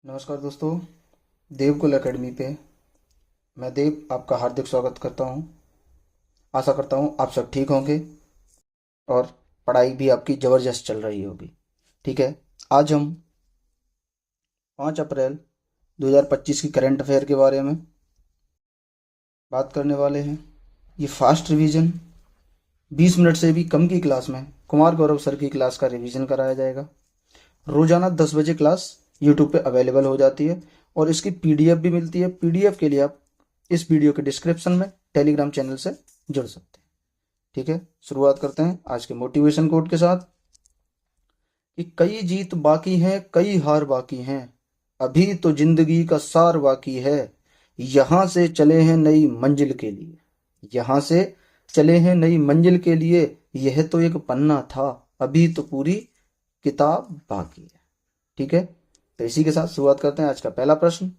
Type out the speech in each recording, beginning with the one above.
नमस्कार दोस्तों, देवकुल एकेडमी पे मैं देव आपका हार्दिक स्वागत करता हूँ। आशा करता हूँ आप सब ठीक होंगे और पढ़ाई भी आपकी ज़बरदस्त चल रही होगी। ठीक है, आज हम 5 अप्रैल 2025 की करंट अफेयर के बारे में बात करने वाले हैं। ये फास्ट रिवीजन 20 मिनट से भी कम की क्लास में कुमार गौरव सर की क्लास का रिवीजन कराया जाएगा। रोजाना 10 बजे क्लास यूट्यूब पे अवेलेबल हो जाती है और इसकी पीडीएफ भी मिलती है। पीडीएफ के लिए आप इस वीडियो के डिस्क्रिप्शन में टेलीग्राम चैनल से जुड़ सकते हैं। ठीक है, शुरुआत करते हैं आज के मोटिवेशन कोट के साथ कि कई जीत बाकी हैं, कई हार बाकी हैं, अभी तो जिंदगी का सार बाकी है, यहां से चले हैं नई मंजिल के लिए, यहां से चले हैं नई मंजिल के लिए, यह तो एक पन्ना था, अभी तो पूरी किताब बाकी है। ठीक है, तो इसी के साथ शुरुआत करते हैं आज का पहला प्रश्न।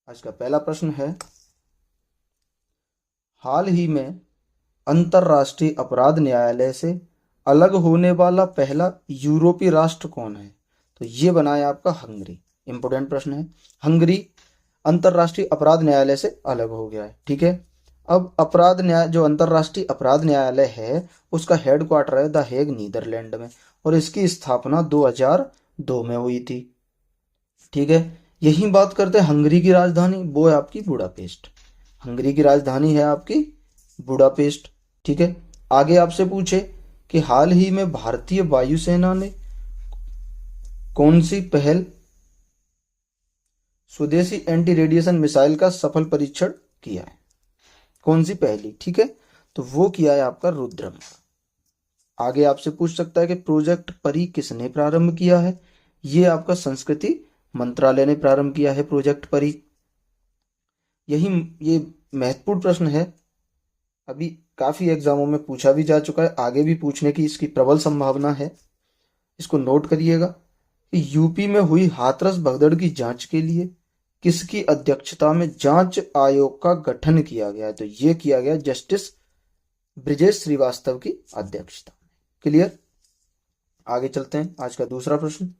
आज का पहला प्रश्न है, हाल ही में अंतर्राष्ट्रीय अपराध न्यायालय से अलग होने वाला पहला यूरोपीय राष्ट्र कौन है? तो ये बना है आपका हंगरी। इंपोर्टेंट प्रश्न है। हंगरी अंतर्राष्ट्रीय अपराध न्यायालय से अलग हो गया है। ठीक है, अब अपराध न्याय जो अंतर्राष्ट्रीय अपराध न्यायालय है उसका हेडक्वार्टर है द हेग, नीदरलैंड में, और इसकी स्थापना 2002 में हुई थी। ठीक है, यही बात करते हैं हंगरी की राजधानी, वो है आपकी बुडापेस्ट। हंगरी की राजधानी है आपकी बुडापेस्ट। ठीक है, आगे आपसे पूछे कि हाल ही में भारतीय वायुसेना ने कौन सी पहल स्वदेशी एंटी रेडिएशन मिसाइल का सफल परीक्षण किया है? कौन सी पहली? ठीक है, तो वो किया है आपका रुद्रम। आगे आपसे पूछ सकता है कि प्रोजेक्ट परी किसने प्रारंभ किया है? ये आपका संस्कृति मंत्रालय ने प्रारंभ किया है प्रोजेक्ट परी। यही ये महत्वपूर्ण प्रश्न है, अभी काफी एग्जामों में पूछा भी जा चुका है, आगे भी पूछने की इसकी प्रबल संभावना है। इसको नोट करिएगा कि यूपी में हुई हाथरस भगदड़ की जांच के लिए किसकी अध्यक्षता में जांच आयोग का गठन किया गया है? तो ये किया गया जस्टिस ब्रिजेश श्रीवास्तव की अध्यक्षता में। क्लियर? आगे चलते हैं आज का दूसरा प्रश्न।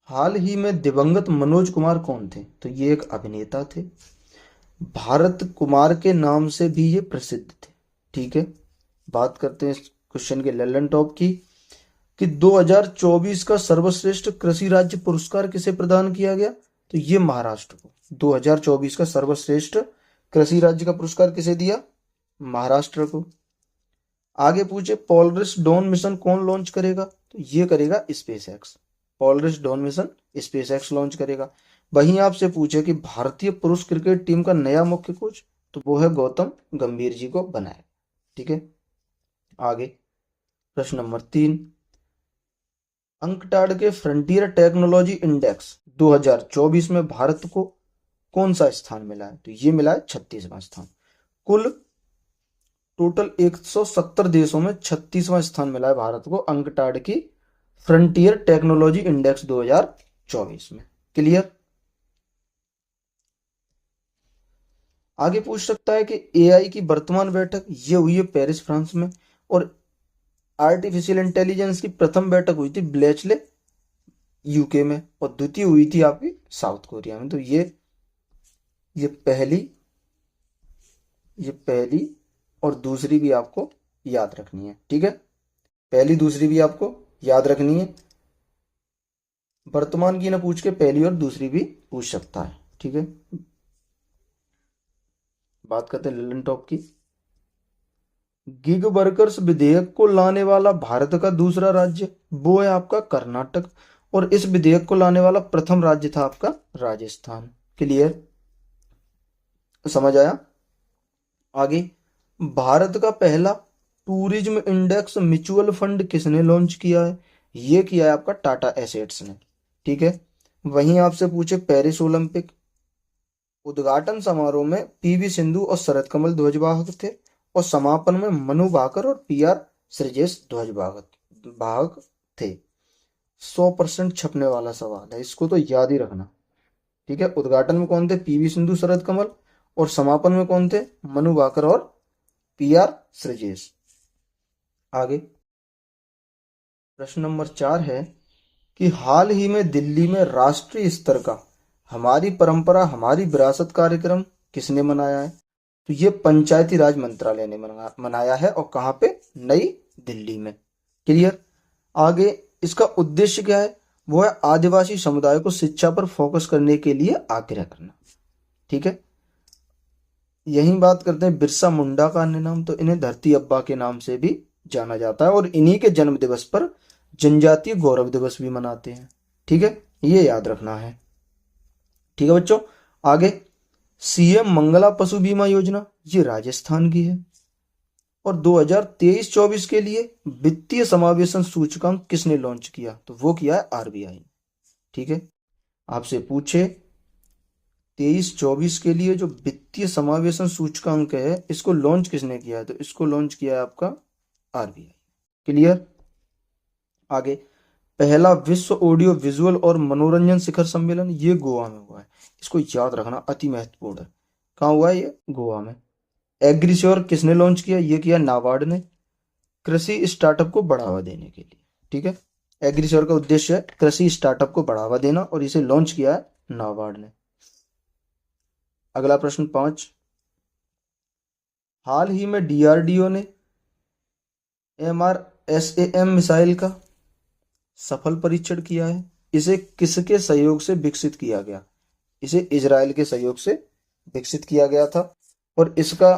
हाल ही में दिवंगत मनोज कुमार कौन थे? तो ये एक अभिनेता थे, भारत कुमार के नाम से भी ये प्रसिद्ध थे। ठीक है, बात करते हैं इस क्वेश्चन के ललन टॉप की कि 2024 का सर्वश्रेष्ठ कृषि राज्य पुरस्कार किसे प्रदान किया गया? तो ये महाराष्ट्र को 2024 का सर्वश्रेष्ठ कृषि राज्य का पुरस्कार किसे दिया? महाराष्ट्र को। आगे पूछे पोलरिस डॉन मिशन कौन लॉन्च करेगा? तो ये करेगा space x. Polaris don mission space x launch करेगा। वहीं आपसे पूछे कि भारतीय पुरुष क्रिकेट टीम का नया मुख्य कोच, तो वो है गौतम गंभीर जी को बनाए। ठीक है, आगे प्रश्न नंबर 3, अंकटाड के फ्रंटियर टेक्नोलॉजी इंडेक्स 2024 में भारत को कौन सा स्थान मिला है? तो ये मिला है 36वां स्थान। कुल टोटल 170 देशों में 36वां स्थान मिला है भारत को अंकटाड की फ्रंटियर टेक्नोलॉजी इंडेक्स 2024 में। क्लियर? आगे पूछ सकता है कि एआई की वर्तमान बैठक ये हुई है पेरिस फ्रांस में, और आर्टिफिशियल इंटेलिजेंस की प्रथम बैठक हुई थी ब्लेचले यूके में, और द्वितीय हुई थी आपकी साउथ कोरिया में। तो ये पहली और दूसरी भी आपको याद रखनी है। ठीक है, पहली दूसरी भी आपको याद रखनी है। वर्तमान की ना पूछ के पहली और दूसरी भी पूछ सकता है। ठीक है, बात करते हैं ललन टॉप की। गिग वर्कर्स विधेयक को लाने वाला भारत का दूसरा राज्य वो है आपका कर्नाटक, और इस विधेयक को लाने वाला प्रथम राज्य था आपका राजस्थान। क्लियर? समझ आया? आगे, भारत का पहला टूरिज्म इंडेक्स म्यूचुअल फंड किसने लॉन्च किया है? ये किया है आपका टाटा एसेट्स ने। ठीक है, वहीं आपसे पूछे पेरिस ओलंपिक उद्घाटन समारोह में पीवी सिंधु और शरद कमल ध्वजवाहक थे, और समापन में मनु भाकर और पीआर श्रीजेश ध्वजवाहक थे। 100% छपने वाला सवाल है, इसको तो याद ही रखना। ठीक है, उद्घाटन में कौन थे? पीवी सिंधु शरद कमल, और समापन में कौन थे? मनु भाकर और पीआर श्रीजेश। आगे प्रश्न नंबर 4 है कि हाल ही में दिल्ली में राष्ट्रीय स्तर का हमारी परंपरा हमारी विरासत कार्यक्रम किसने मनाया है? तो ये पंचायती राज मंत्रालय ने मनाया है। और कहाँ पे? नई दिल्ली में। क्लियर। आगे इसका उद्देश्य क्या है? वो है आदिवासी समुदाय को शिक्षा पर फोकस करने के लिए आग्रह करना। ठीक है। यही बात करते हैं बिरसा मुंडा का अन्य नाम, तो इन्हें धरती अब्बा के नाम से भी जाना जाता है और इन्हीं के जन्म दिवस पर जनजातीय गौरव दिवस भी मनाते हैं। ठीक है, ये याद रखना है। ठीक है बच्चों। आगे सीएम मंगला पशु बीमा योजना, ये राजस्थान की है। और 2023-24 के लिए वित्तीय समावेशन सूचकांक किसने लॉन्च किया? तो वो किया है आरबीआई। ठीक है, आपसे पूछे 23-24 के लिए जो वित्तीय समावेशन सूचकांक है इसको लॉन्च किसने किया है? तो इसको लॉन्च किया है आपका आरबीआई। क्लियर। आगे पहला विश्व ऑडियो विजुअल और मनोरंजन शिखर सम्मेलन, ये गोवा में हुआ है। इसको याद रखना, अति महत्वपूर्ण है। कहाँ हुआ है? ये गोवा में। एग्रीश्योर किसने लॉन्च किया? ये किया नाबार्ड ने, कृषि स्टार्टअप को बढ़ावा देने के लिए। ठीक है, एग्रीश्योर का उद्देश्य है कृषि स्टार्टअप को बढ़ावा देना और इसे लॉन्च किया है नाबार्ड ने। अगला प्रश्न 5, हाल ही में डीआरडीओ ने MRSAM मिसाइल का सफल परीक्षण किया है। इसे किसके सहयोग से विकसित किया गया? इसे इजराइल के सहयोग से विकसित किया गया था और इसका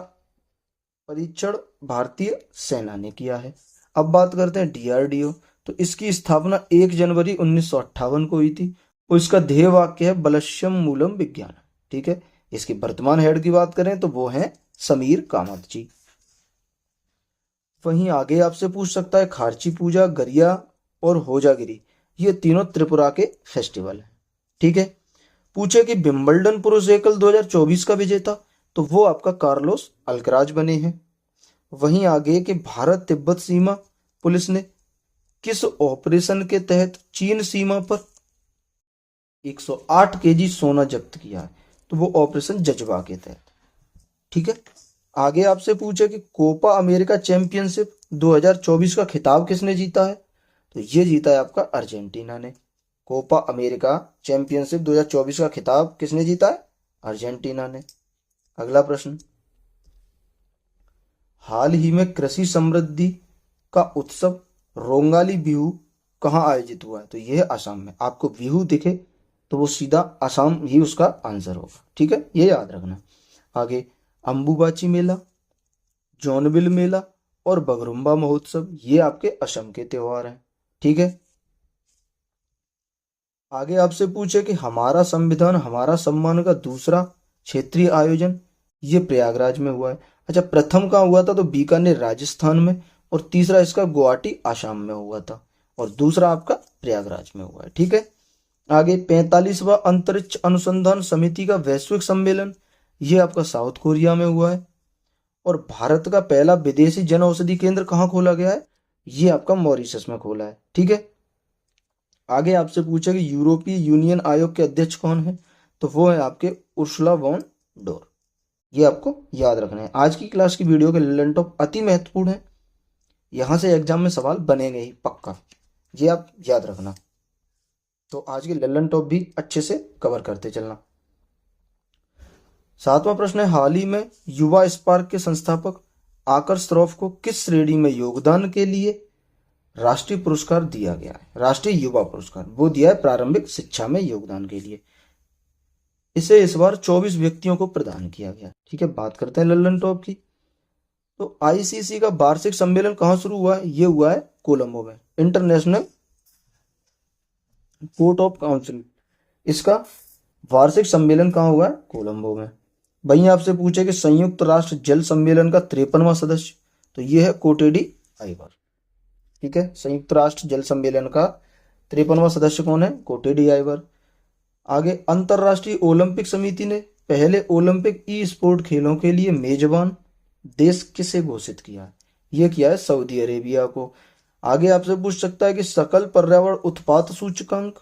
परीक्षण भारतीय सेना ने किया है। अब बात करते हैं डीआरडीओ। तो इसकी स्थापना 1 जनवरी 1958 को हुई थी और इसका ध्येय वाक्य है बलश्यम मूलम विज्ञान। ठीक है, इसके वर्तमान हेड की बात करें तो वो हैं समीर कामत जी। वहीं आगे आपसे पूछ सकता है खारची पूजा, गरिया और होजागिरी, ये तीनों त्रिपुरा के फेस्टिवल हैं। ठीक है, पूछे कि विंबलडन पुरुष एकल 2024 का विजेता, तो वो आपका कार्लोस अल्कराज बने हैं। वहीं आगे कि भारत तिब्बत सीमा पुलिस ने किस ऑपरेशन के तहत चीन सीमा पर 108 केजी सोना जब्त किया है? तो वो ऑपरेशन जज्बा के तहत। ठीक है, आगे आपसे पूछे कि कोपा अमेरिका चैंपियनशिप 2024 का खिताब किसने जीता है? तो ये जीता है आपका अर्जेंटीना ने। कोपा अमेरिका चैंपियनशिप 2024 का खिताब किसने जीता है? अर्जेंटीना ने। अगला प्रश्न, हाल ही में कृषि समृद्धि का उत्सव रोंगाली बिहू कहाँ आयोजित हुआ है? तो यह असम में। आपको बिहू दिखे तो वो सीधा असम ही उसका आंसर होगा। ठीक है, ये याद रखना। आगे अंबुबाची मेला, जौनबिल मेला और बगरुम्बा महोत्सव, ये आपके असम के त्योहार हैं। ठीक है, आगे आपसे पूछे कि हमारा संविधान हमारा सम्मान का दूसरा क्षेत्रीय आयोजन, ये प्रयागराज में हुआ है। अच्छा, प्रथम कहाँ हुआ था? तो बीकानेर राजस्थान में, और तीसरा इसका गुवाहाटी आसाम में हुआ था, और दूसरा आपका प्रयागराज में हुआ है। ठीक है, आगे 45वां अंतरिक्ष अनुसंधान समिति का वैश्विक सम्मेलन, ये आपका साउथ कोरिया में हुआ है। और भारत का पहला विदेशी जन औषधि केंद्र कहाँ खोला गया है? ये आपका मॉरिशस में खोला है। ठीक है, आगे आपसे पूछा कि यूरोपीय यूनियन आयोग के अध्यक्ष कौन है? तो वो है आपके उर्सुला वॉन डोर। ये आपको याद रखना है। आज की क्लास की वीडियो के ललन टॉप अति महत्वपूर्ण है, यहां से एग्जाम में सवाल बनेंगे ही पक्का, ये आप याद रखना। तो आज के ललन टॉप भी अच्छे से कवर करते चलना। 7वां प्रश्न है, हाल ही में युवा स्पार्क के संस्थापक आकर श्रॉफ को किस श्रेणी में योगदान के लिए राष्ट्रीय पुरस्कार दिया गया है? राष्ट्रीय युवा पुरस्कार वो दिया है प्रारंभिक शिक्षा में योगदान के लिए। इसे इस बार 24 व्यक्तियों को प्रदान किया गया। ठीक है, बात करते हैं लल्लन टॉप की। तो आईसीसी का वार्षिक सम्मेलन कहाँ शुरू हुआ है? ये हुआ है कोलंबो में, इंटरनेशनल कोर्ट ऑफ काउंसिल। इसका वार्षिक सम्मेलन कहाँ हुआ है? कोलंबो में। वहीं आपसे पूछे कि संयुक्त राष्ट्र जल सम्मेलन का 53वां सदस्य, तो ये है कोटेडी आइवर। ठीक है, संयुक्त राष्ट्र जल सम्मेलन का 53वां सदस्य कौन है? कोटेडी आइवर। आगे अंतरराष्ट्रीय ओलंपिक समिति ने पहले ओलंपिक ई स्पोर्ट खेलों के लिए मेजबान देश किसे घोषित किया है? यह किया है सऊदी अरेबिया को। आगे आपसे पूछ सकता है कि सकल पर्यावरण उत्पाद सूचकांक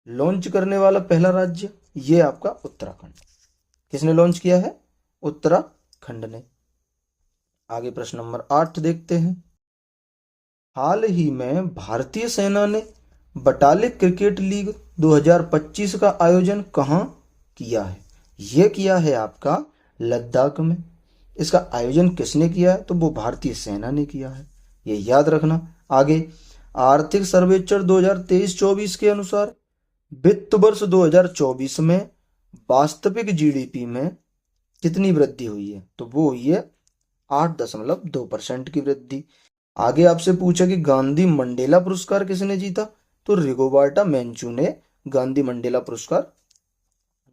लॉन्च करने वाला पहला राज्य, ये आपका उत्तराखंड। किसने लॉन्च किया है? उत्तराखंड ने। आगे प्रश्न नंबर 8 देखते हैं, हाल ही में भारतीय सेना ने बटालिक क्रिकेट लीग 2025 का आयोजन कहाँ किया है? ये किया है आपका लद्दाख में। इसका आयोजन किसने किया है? तो वो भारतीय सेना ने किया है, ये याद रखना। आगे, आर्थिक सर्वेक्षण 2023-24 के अनुसार वित्त वर्ष 2024 में वास्तविक जीडीपी में कितनी वृद्धि हुई है? तो वो हुई है 8.2% की वृद्धि। आगे आपसे पूछा कि गांधी मंडेला पुरस्कार किसने जीता? तो रिगोबर्टा मेंचू ने गांधी मंडेला पुरस्कार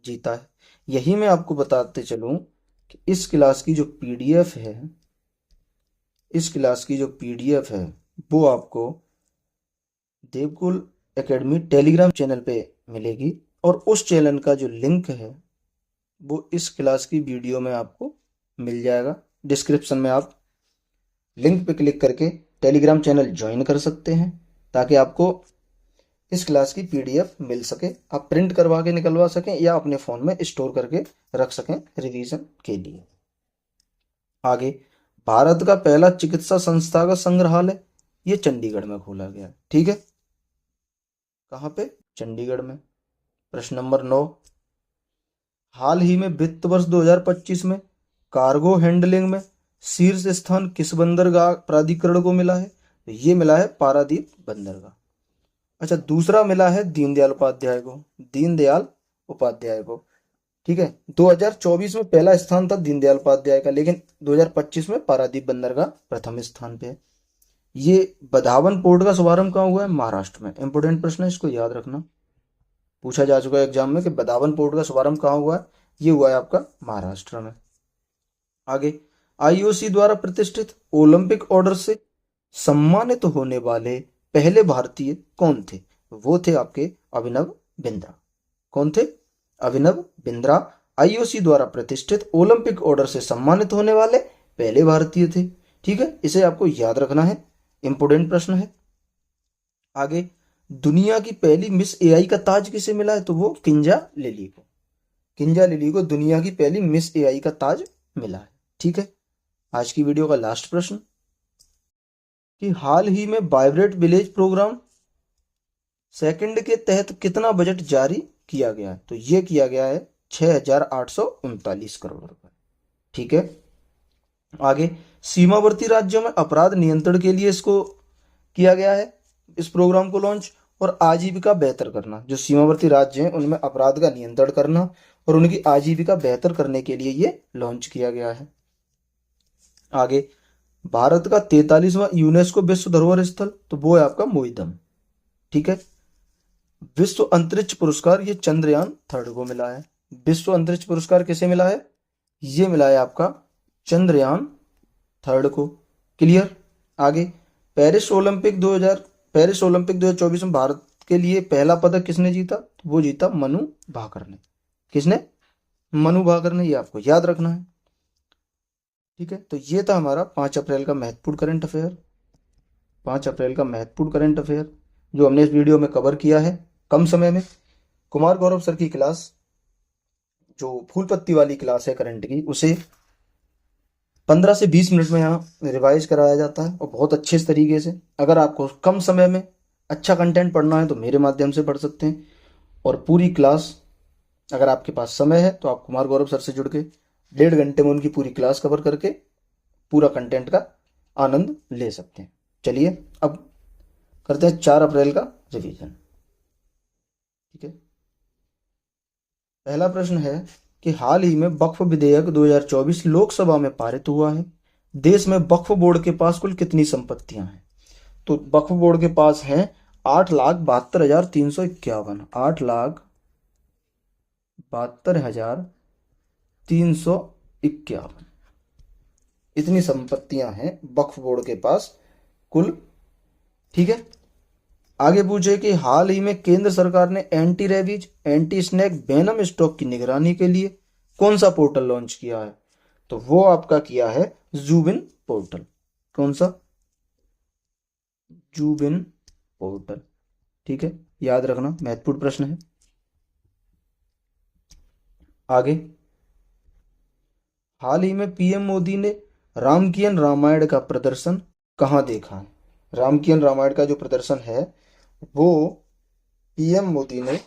जीता है। यही मैं आपको बताते चलूं कि इस क्लास की जो पीडीएफ है, वो आपको देवकुल एकेडमी टेलीग्राम चैनल पे मिलेगी, और उस चैनल का जो लिंक है वो इस क्लास की वीडियो में आपको मिल जाएगा। डिस्क्रिप्शन में आप लिंक पे क्लिक करके टेलीग्राम चैनल ज्वाइन कर सकते हैं, ताकि आपको इस क्लास की पीडीएफ मिल सके, आप प्रिंट करवा के निकलवा सकें या अपने फ़ोन में स्टोर करके रख सकें रिवीजन के लिए। आगे, भारत का पहला चिकित्सा संस्थागत संग्रहालय ये चंडीगढ़ में खोला गया है। ठीक है, कहाँ पे? चंडीगढ़ में। प्रश्न नंबर 9, हाल ही में वित्त वर्ष 2025 में कार्गो हैंडलिंग में शीर्ष स्थान किस बंदरगाह प्राधिकरण को मिला है? तो ये मिला है पारादीप बंदरगाह। अच्छा, दूसरा मिला है दीनदयाल उपाध्याय को। ठीक है, 2024 में पहला स्थान था दीनदयाल उपाध्याय का, लेकिन 2025 में पारादीप बंदरगाह प्रथम स्थान पे है। ये बदावन पोर्ट का शुभारंभ कहाँ हुआ है? महाराष्ट्र में। इंपोर्टेंट प्रश्न है, इसको याद रखना, पूछा जा चुका है एग्जाम में कि बदावन पोर्ट का शुभारंभ कहाँ हुआ है? ये हुआ है आपका महाराष्ट्र में। आगे, आईओसी द्वारा प्रतिष्ठित ओलंपिक ऑर्डर से सम्मानित होने वाले पहले भारतीय कौन थे? वो थे आपके अभिनव बिंद्रा। कौन थे? अभिनव बिंद्रा आईओसी द्वारा प्रतिष्ठित ओलंपिक ऑर्डर से सम्मानित होने वाले पहले भारतीय थे। ठीक है, इसे आपको याद रखना है, इंपोर्टेंट प्रश्न है। आगे, दुनिया की पहली मिस एआई का ताज किसे मिला है? तो वो किंजा लिली को दुनिया की पहली मिस एआई का ताज मिला है। ठीक है, आज की वीडियो का लास्ट प्रश्न कि हाल ही में वाइब्रेट विलेज प्रोग्राम सेकंड के तहत कितना बजट जारी किया गया है? तो ये किया गया है 6,839 करोड़ रुपए। ठीक है, आगे, सीमावर्ती राज्यों में अपराध नियंत्रण के लिए इसको किया गया है, इस प्रोग्राम को लॉन्च, और आजीविका बेहतर करना, जो सीमावर्ती राज्य हैं उनमें अपराध का नियंत्रण करना और उनकी आजीविका बेहतर करने के लिए ये लॉन्च किया गया है। आगे, भारत का 43वां यूनेस्को विश्व धरोहर स्थल, तो वो है आपका मोईदम। ठीक है, विश्व अंतरिक्ष पुरस्कार ये चंद्रयान 3 को मिला है। विश्व अंतरिक्ष पुरस्कार किसे मिला है? ये मिला है आपका चंद्रयान 3 को। क्लियर। आगे, पेरिस ओलंपिक 2024 में भारत के लिए पहला पदक किसने जीता? तो वो जीता मनु भाकर ने। किसने? मनु भाकर ने, ये आपको याद रखना है। ठीक है, तो ये था हमारा 5 अप्रैल का महत्वपूर्ण करंट अफेयर। 5 अप्रैल का महत्वपूर्ण करंट अफेयर जो हमने इस वीडियो में कवर किया है कम समय में। कुमार गौरव सर की क्लास, जो फूल पत्ती वाली क्लास है करंट की, उसे 15 से 20 मिनट में यहाँ रिवाइज कराया जाता है, और बहुत अच्छे तरीके से। अगर आपको कम समय में अच्छा कंटेंट पढ़ना है तो मेरे माध्यम से पढ़ सकते हैं, और पूरी क्लास अगर आपके पास समय है तो आप कुमार गौरव सर से जुड़ के 1.5 घंटे में उनकी पूरी क्लास कवर करके पूरा कंटेंट का आनंद ले सकते हैं। चलिए अब करते हैं 4 अप्रैल का रिवीजन। ठीक है, पहला प्रश्न है कि हाल ही में वक्फ विधेयक 2024 लोकसभा में पारित हुआ है। देश में वक्फ बोर्ड के पास कुल कितनी संपत्तियां हैं? तो वक्फ बोर्ड के पास हैं 8,72,351। 8,72,351 इतनी संपत्तियां हैं वक्फ बोर्ड के पास कुल। ठीक है, आगे पूछे कि हाल ही में केंद्र सरकार ने anti rabies anti snake venom stock की निगरानी के लिए कौन सा पोर्टल लॉन्च किया है? तो वो आपका किया है जूबिन पोर्टल। कौन सा? जूबिन पोर्टल। ठीक है, याद रखना, महत्वपूर्ण प्रश्न है। आगे, हाल ही में पीएम मोदी ने रामकियन रामायण का प्रदर्शन कहाँ देखा है? रामकियन रामायण का जो प्रदर्शन है वो पीएम मोदी ने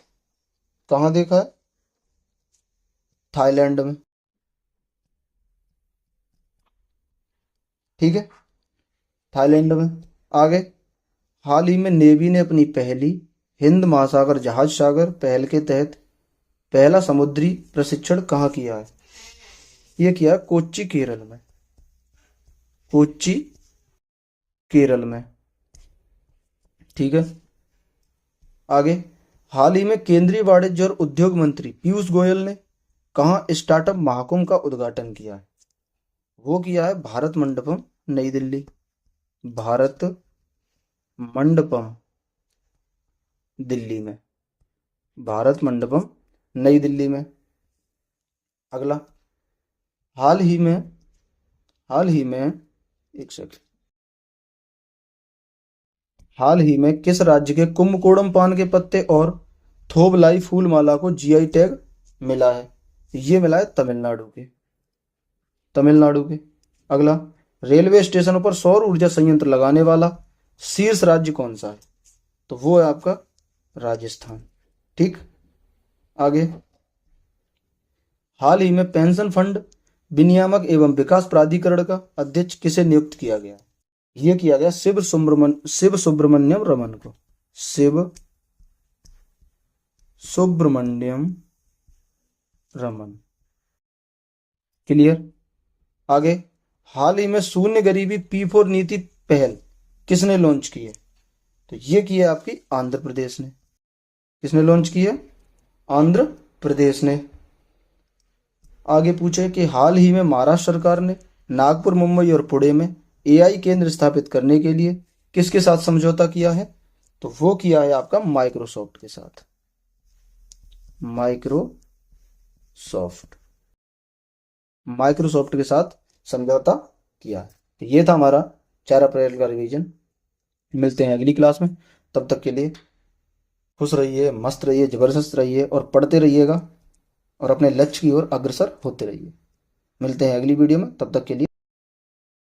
कहाँ देखा है? थाईलैंड में। ठीक है, थाईलैंड में। आगे, हाल ही में नेवी ने अपनी पहली हिंद महासागर जहाज सागर पहल के तहत पहला समुद्री प्रशिक्षण कहाँ किया है? ये किया है कोच्चि केरल में। कोच्चि केरल में। ठीक है, आगे, हाल ही में केंद्रीय वाणिज्य और उद्योग मंत्री पीयूष गोयल ने कहाँ स्टार्टअप महाकुंभ का उद्घाटन किया है? वो किया है भारत मंडपम, नई दिल्ली। भारत मंडपम, दिल्ली में। भारत मंडपम, नई दिल्ली में। अगला, हाल ही में हाल ही में एक सेकंड, हाल ही में किस राज्य के कुम्भकोणम पान के पत्ते और थोबलाई फूल माला को जीआई टैग मिला है? ये मिला है तमिलनाडु के। तमिलनाडु के। अगला, रेलवे स्टेशनों पर सौर ऊर्जा संयंत्र लगाने वाला शीर्ष राज्य कौन सा है? तो वो है आपका राजस्थान। ठीक, आगे, हाल ही में पेंशन फंड विनियामक एवं विकास प्राधिकरण का अध्यक्ष किसे नियुक्त किया गया? ये किया गया शिव सुब्रमण्यम रमन को। शिव सुब्रमण्यम रमन। क्लियर। आगे, हाल ही में शून्य गरीबी P4 नीति पहल किसने लॉन्च की है? तो ये की है आपकी आंध्र प्रदेश ने। किसने लॉन्च की है? आंध्र प्रदेश ने। आगे पूछे कि हाल ही में महाराष्ट्र सरकार ने नागपुर, मुंबई और पुणे में एआई केंद्र स्थापित करने के लिए किसके साथ समझौता किया है? तो वो किया है आपका माइक्रोसॉफ्ट के साथ। माइक्रोसॉफ्ट के साथ समझौता किया है। तो ये था हमारा 4 अप्रैल का रिवीजन। मिलते हैं अगली क्लास में, तब तक के लिए खुश रहिए, मस्त रहिए, जबरदस्त रहिए और पढ़ते रहिएगा और अपने लक्ष्य की ओर अग्रसर होते रहिए। मिलते हैं अगली वीडियो में, तब तक के लिए।